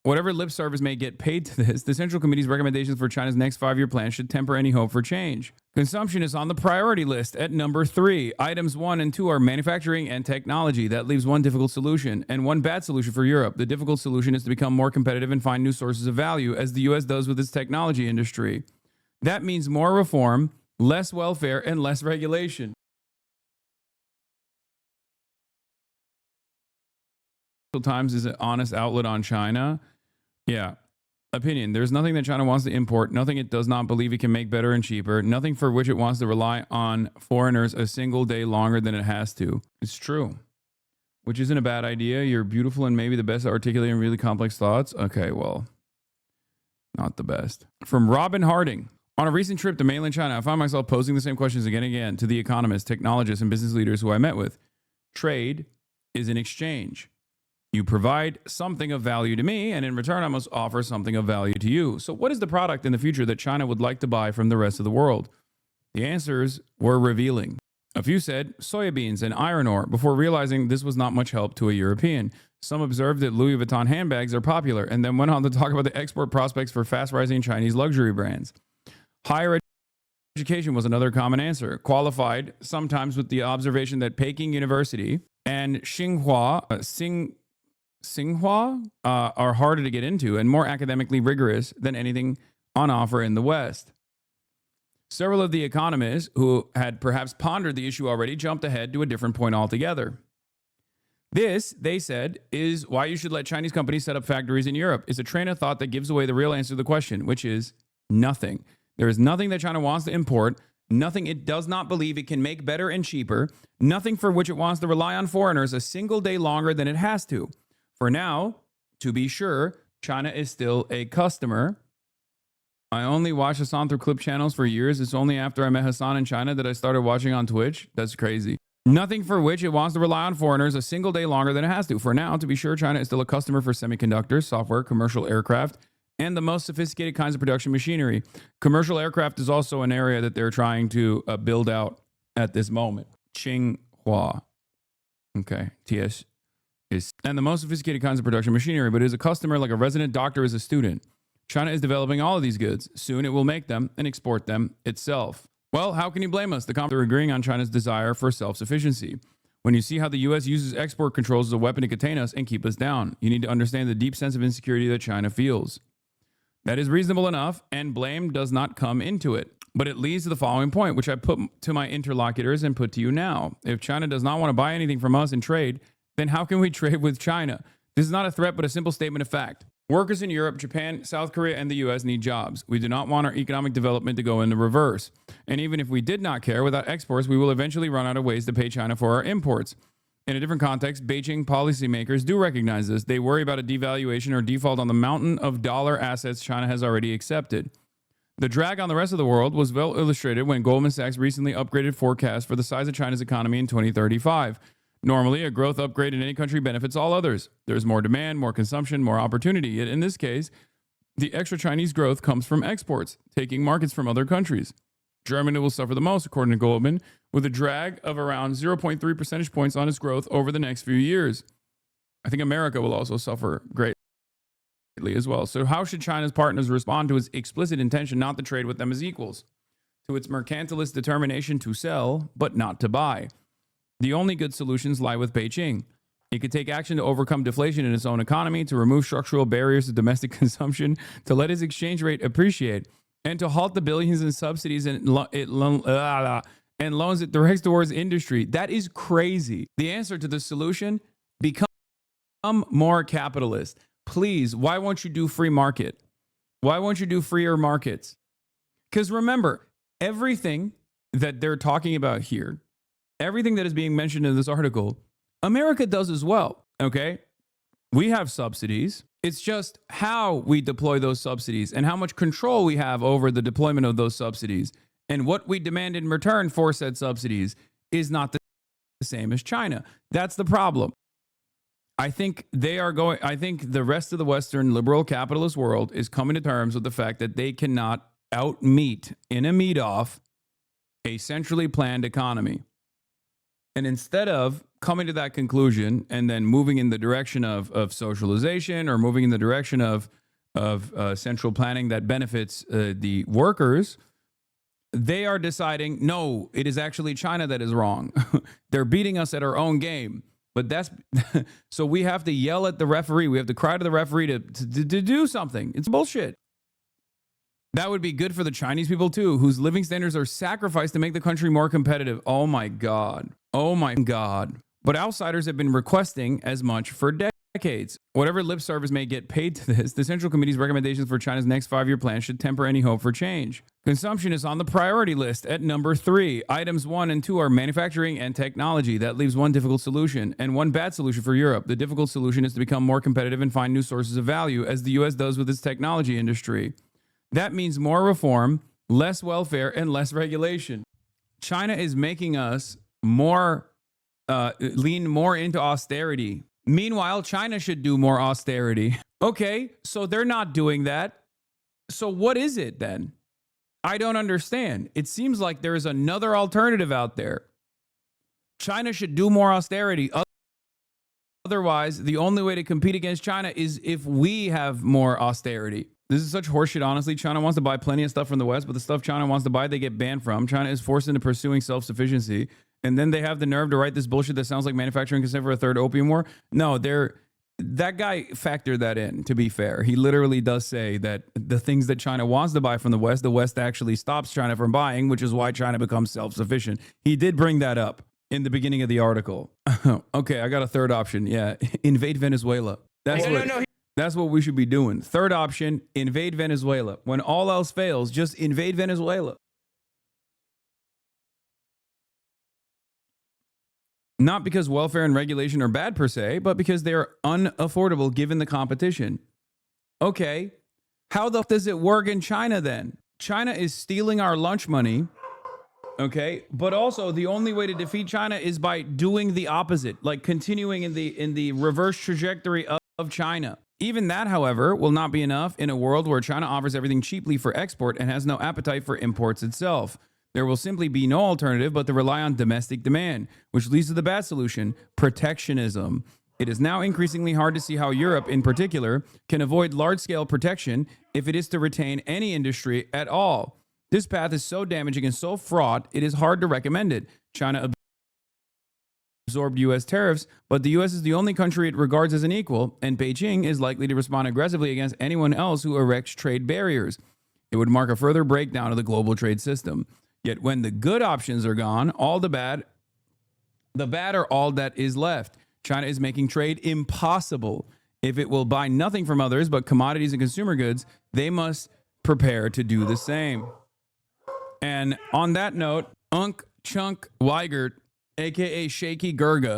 Whatever lip service may get paid to this, the Central Committee's recommendations for China's next 5-year plan should temper any hope for change. Consumption is on the priority list at number 3. Items 1 and 2 are manufacturing and technology. That leaves one difficult solution and one bad solution for Europe. The difficult solution is to become more competitive and find new sources of value, as the U.S. does with its technology industry. That means more reform, less welfare, and less regulation. Times is an honest outlet on China. Yeah. Opinion. There's nothing that China wants to import, nothing it does not believe it can make better and cheaper, nothing for which it wants to rely on foreigners a single day longer than it has to. It's true. Which isn't a bad idea. You're beautiful and maybe the best at articulating really complex thoughts. Okay, well, not the best. From Robin Harding. On a recent trip to mainland China, I found myself posing the same questions again and again to the economists, technologists, and business leaders who I met with. Trade is an exchange. You provide something of value to me, and in return, I must offer something of value to you. So what is the product in the future that China would like to buy from the rest of the world? The answers were revealing. A few said soybeans and iron ore before realizing this was not much help to a European. Some observed that Louis Vuitton handbags are popular and then went on to talk about the export prospects for fast-rising Chinese luxury brands. Higher education was another common answer, qualified sometimes with the observation that Peking University and Tsinghua are harder to get into and more academically rigorous than anything on offer in the West. Several of the economists who had perhaps pondered the issue already jumped ahead to a different point altogether. This, they said, is why you should let Chinese companies set up factories in Europe. It's a train of thought that gives away the real answer to the question, which is nothing. There is nothing that China wants to import, nothing it does not believe it can make better and cheaper, nothing for which it wants to rely on foreigners a single day longer than it has to. For now, to be sure, China is still a customer. I only watched Hasan through clip channels for years. It's only after I met Hasan in China that I started watching on Twitch. That's crazy. Nothing for which it wants to rely on foreigners a single day longer than it has to. For now, to be sure, China is still a customer for semiconductors, software, commercial aircraft, and the most sophisticated kinds of production machinery. Commercial aircraft is also an area that they're trying to build out at this moment. Tsinghua. Okay, TS. And the most sophisticated kinds of production machinery, but is a customer like a resident doctor is a student. China is developing all of these goods. Soon it will make them and export them itself. Well, how can you blame us? The comments are agreeing on China's desire for self-sufficiency. When you see how the U.S. uses export controls as a weapon to contain us and keep us down, you need to understand the deep sense of insecurity that China feels. That is reasonable enough, and blame does not come into it. But it leads to the following point, which I put to my interlocutors and put to you now. If China does not want to buy anything from us in trade, then how can we trade with China? This is not a threat, but a simple statement of fact. Workers in Europe, Japan, South Korea, and the U.S. need jobs. We do not want our economic development to go in the reverse. And even if we did not care, without exports, we will eventually run out of ways to pay China for our imports. In a different context, Beijing policymakers do recognize this. They worry about a devaluation or default on the mountain of dollar assets China has already accepted. The drag on the rest of the world was well illustrated when Goldman Sachs recently upgraded forecasts for the size of China's economy in 2035. Normally, a growth upgrade in any country benefits all others. There's more demand, more consumption, more opportunity. Yet in this case, the extra Chinese growth comes from exports, taking markets from other countries. Germany will suffer the most, according to Goldman, with a drag of around 0.3 percentage points on its growth over the next few years. I think America will also suffer greatly as well. So how should China's partners respond to its explicit intention not to trade with them as equals? To its mercantilist determination to sell, but not to buy? The only good solutions lie with Beijing. It could take action to overcome deflation in its own economy, to remove structural barriers to domestic consumption, to let its exchange rate appreciate, and to halt the billions in subsidies and loans it directs towards industry. That is crazy. The answer to the solution, become more capitalist. Please, why won't you do free market? Why won't you do freer markets? Because remember, everything that they're talking about here, everything that is being mentioned in this article, America does as well, okay? We have subsidies. It's just how we deploy those subsidies and how much control we have over the deployment of those subsidies and what we demand in return for said subsidies is not the same as China. That's the problem. I think the rest of the Western liberal capitalist world is coming to terms with the fact that they cannot out-meet in a meet-off a centrally planned economy. And instead of coming to that conclusion and then moving in the direction of socialization or moving in the direction of central planning that benefits the workers, they are deciding, no, it is actually China that is wrong. They're beating us at our own game. But that's so we have to yell at the referee. We have to cry to the referee to do something. It's bullshit. That would be good for the Chinese people too, whose living standards are sacrificed to make the country more competitive. Oh my God. Oh my God. But outsiders have been requesting as much for decades. Whatever lip service may get paid to this, the Central Committee's recommendations for China's next 5-year plan should temper any hope for change. Consumption is on the priority list at number 3. Items 1 and 2 are manufacturing and technology. That leaves one difficult solution and one bad solution for Europe. The difficult solution is to become more competitive and find new sources of value, as the U.S. does with its technology industry. That means more reform, less welfare, and less regulation. China is making us lean more into austerity. Meanwhile, China should do more austerity. Okay, so they're not doing that. So what is it then? I don't understand. It seems like there is another alternative out there. China should do more austerity. Otherwise, the only way to compete against China is if we have more austerity. This is such horseshit, honestly. China wants to buy plenty of stuff from the West, but the stuff China wants to buy, they get banned from. China is forced into pursuing self-sufficiency. And then they have the nerve to write this bullshit that sounds like manufacturing consent for a third opium war. No, that guy factored that in, to be fair. He literally does say that the things that China wants to buy from the West actually stops China from buying, which is why China becomes self-sufficient. He did bring that up in the beginning of the article. Okay, I got a third option. Yeah, invade Venezuela. That's what we should be doing. Third option, invade Venezuela. When all else fails, just invade Venezuela. Not because welfare and regulation are bad per se, but because they are unaffordable given the competition. Okay, how the f does it work in China then? China is stealing our lunch money. Okay, but also the only way to defeat China is by doing the opposite, like continuing in the reverse trajectory of China. Even that, however, will not be enough in a world where China offers everything cheaply for export and has no appetite for imports itself. There will simply be no alternative but to rely on domestic demand, which leads to the bad solution, protectionism. It is now increasingly hard to see how Europe, in particular, can avoid large-scale protection if it is to retain any industry at all. This path is so damaging and so fraught, it is hard to recommend it. China absorbed U.S. tariffs, but the U.S. is the only country it regards as an equal, and Beijing is likely to respond aggressively against anyone else who erects trade barriers. It would mark a further breakdown of the global trade system. Yet when the good options are gone, the bad are all that is left. China is making trade impossible. If it will buy nothing from others but commodities and consumer goods, they must prepare to do the same. And on that note, Unk Chunk Weigert, aka Shaky Gurga,